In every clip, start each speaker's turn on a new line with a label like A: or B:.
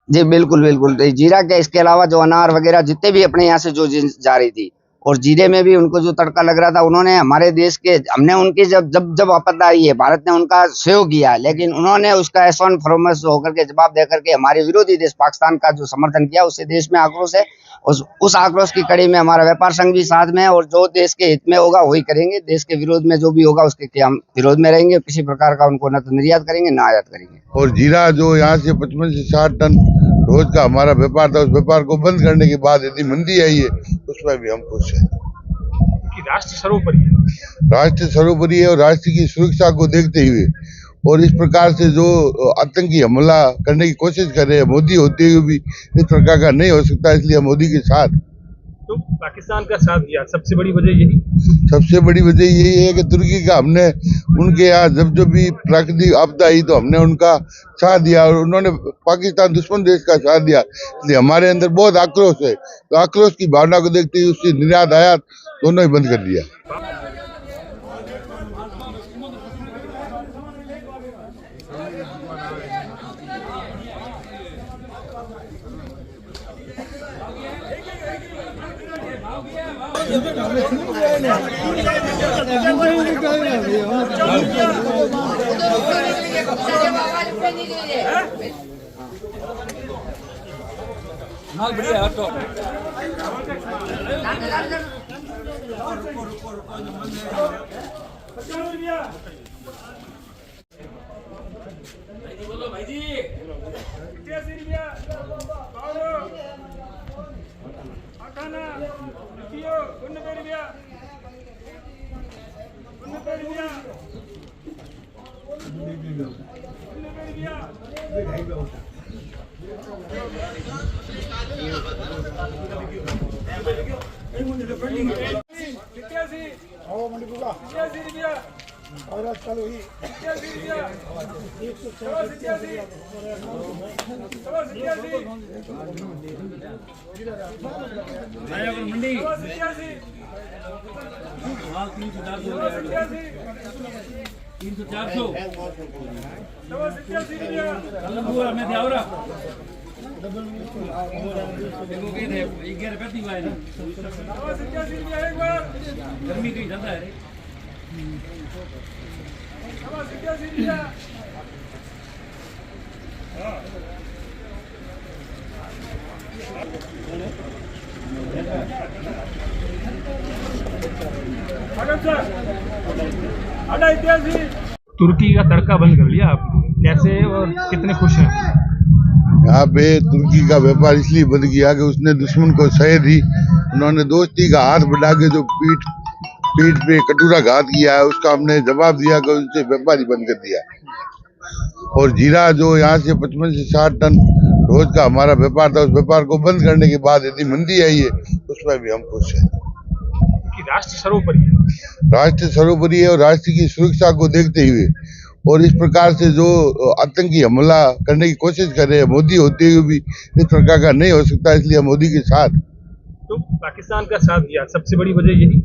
A: जी बिल्कुल बिल्कुल। तो जीरा के इसके अलावा जो अनार वगैरह जितने भी अपने यहाँ से जो जा रही थी, और जीरे में भी उनको जो तड़का लग रहा था, उन्होंने हमारे देश के हमने उनकी जब जब जब आपदा आई है, भारत ने उनका सहयोग किया, लेकिन उन्होंने उसका एस-1 फॉर्मेस होकर के जवाब देकर के हमारे विरोधी देश पाकिस्तान का जो समर्थन किया, उससे देश में आक्रोश है। उस आक्रोश की कड़ी में हमारा व्यापार संघ भी साथ में है, और जो देश के हित में होगा वही करेंगे। देश के विरोध में जो भी होगा उसके हम विरोध में रहेंगे। किसी प्रकार का उनको न तो निर्यात करेंगे न आयात करेंगे।
B: और जीरा जो यहाँ से 55 से 60 टन रोज का हमारा व्यापार था, उस व्यापार को बंद करने के बाद यदि मंदी आई है, उसमें भी हम खुश हैं।
C: राष्ट्र सर्वोपरि है,
B: राष्ट्र सर्वोपरि है, और राष्ट्र की सुरक्षा को देखते हुए और इस प्रकार से जो आतंकी हमला करने की कोशिश कर रहे हैं मोदी होते हुए भी इस प्रकार का नहीं हो सकता, इसलिए मोदी के साथ।
C: तो पाकिस्तान का साथ दिया, सबसे बड़ी वजह यही
B: सबसे बड़ी वजह यही है कि तुर्की का हमने उनके यहाँ जब भी प्राकृतिक आपदा आई तो हमने उनका साथ दिया, और उन्होंने पाकिस्तान दुश्मन देश का साथ दिया, इसलिए हमारे अंदर बहुत आक्रोश है। तो आक्रोश की भावना को देखते हुए उससे निर्यात आयात दोनों ही बंद कर दिया।
D: माल बढ़िया है तो बोलो भाई जी मंडी 300 400 में दिया गर्मी कहीं ज्यादा है
C: तुर्की का तड़का बंद कर लिया आप, कैसे और कितने खुश हैं?
B: यहाँ पे तुर्की का व्यापार इसलिए बंद किया कि उसने दुश्मन को सह दी। उन्होंने दोस्ती का हाथ बढ़ा के जो पीठ पे कटोरा घात किया है, उसका हमने जवाब दिया कि उनसे व्यापार ही बंद कर दिया। और जीरा जो यहाँ से 55 से 60 टन रोज का हमारा व्यापार था, उस व्यापार को बंद करने के बाद यदि मंदी आई है, उसमें भी हम खुश हैं।
C: राष्ट्र सर्वोपरि है,
B: राष्ट्र सर्वोपरि है, और राष्ट्र की सुरक्षा को देखते हुए और इस प्रकार से जो आतंकी हमला करने की कोशिश कर रहे हैं मोदी होते हुए भी इस प्रकार का नहीं हो सकता, इसलिए मोदी के साथ।
C: तो पाकिस्तान का साथ दिया, सबसे बड़ी वजह यही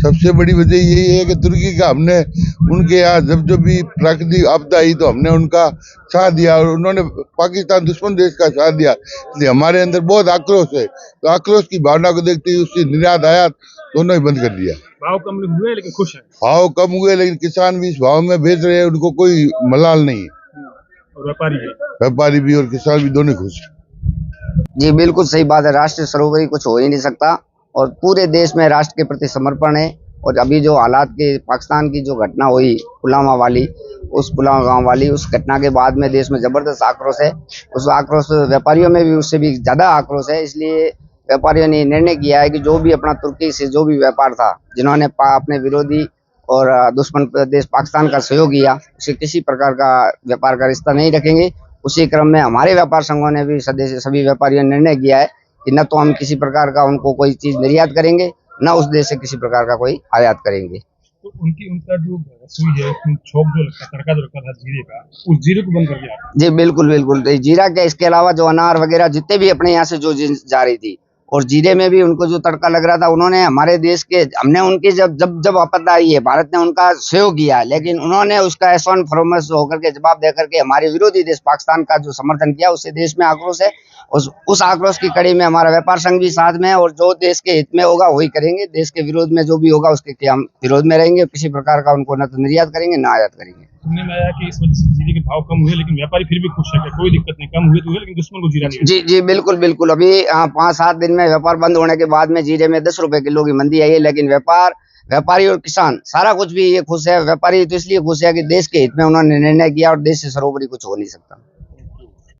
B: सबसे बड़ी वजह यही है कि तुर्की का हमने उनके यहाँ जब भी प्राकृतिक आपदा आई तो हमने उनका साथ दिया, और उन्होंने पाकिस्तान दुश्मन देश का साथ दिया, इसलिए हमारे अंदर बहुत आक्रोश है। तो आक्रोश की भावना को देखते हुए उससे निर्यात आयात दोनों ही बंद कर दिया।
C: भाव कम हुए लेकिन खुश हैं।
B: भाव कम हुए लेकिन किसान भी इस भाव में बेच रहे हैं, उनको कोई मलाल नहीं है।
C: और व्यापारी
B: भी और किसान भी दोनों खुश हैं।
A: जी बिल्कुल सही बात है। राष्ट्र सर्वोपरि कुछ हो ही नहीं सकता, और पूरे देश में राष्ट्र के प्रति समर्पण है। और अभी जो हालात के पाकिस्तान की जो घटना हुई पुलवामा वाली, उस पुलवामा गांव वाली उस घटना के बाद में देश में जबरदस्त आक्रोश है। उस आक्रोश व्यापारियों में भी उससे भी ज्यादा आक्रोश है। इसलिए व्यापारियों ने निर्णय किया है कि जो भी अपना तुर्की से जो भी व्यापार था, जिन्होंने अपने विरोधी और दुश्मन देश पाकिस्तान का सहयोग किया, उसे किसी प्रकार का व्यापार का रिश्ता नहीं रखेंगे। उसी क्रम में हमारे व्यापार संघों ने भी सभी व्यापारियों ने निर्णय किया है कि न तो हम किसी प्रकार का उनको कोई चीज निर्यात करेंगे, न उस देश से किसी प्रकार का कोई आयात करेंगे।
C: तो उनका जो रसोई है, छोक जो लगता तड़का जो लगता था जीरे का, उस जीरे को बंद कर दिया।
A: जी बिल्कुल बिल्कुल। तो जीरा के इसके अलावा जो अनार वगैरह जितने भी अपने यहाँ से जो जा रही थी, और जीरे में भी उनको जो तड़का लग रहा था, उन्होंने हमारे देश के, हमने उनकी जब जब जब आपदा आई है, भारत ने उनका सहयोग किया, लेकिन उन्होंने उसका एहसान फरोमस होकर के जवाब देकर के हमारे विरोधी देश पाकिस्तान का जो समर्थन किया, उससे देश में आक्रोश है। उस आक्रोश की कड़ी में हमारा व्यापार संघ भी साथ में है, और जो देश के हित में होगा वही करेंगे। देश के विरोध में जो भी होगा उसके हम विरोध में रहेंगे। किसी प्रकार का उनको न तो निर्यात करेंगे न आयात करेंगे।
C: सुनने में आया कि इस वजह से जीरे के भाव कम हुए, लेकिन व्यापारी फिर भी खुश है कि कोई दिक्कत नहीं, कम हुए तो हुए लेकिन दुश्मन को जीरा नहीं।
A: जी जी बिल्कुल बिल्कुल। अभी 5-7 दिन में व्यापार बंद होने के बाद में जीरे में 10 रुपए किलो की मंदी आई है, लेकिन व्यापारी और किसान सारा कुछ भी ये खुश है। व्यापारी तो इसलिए खुश है कि देश के हित में उन्होंने निर्णय किया और देश से सर्वोपरि कुछ हो नहीं सकता।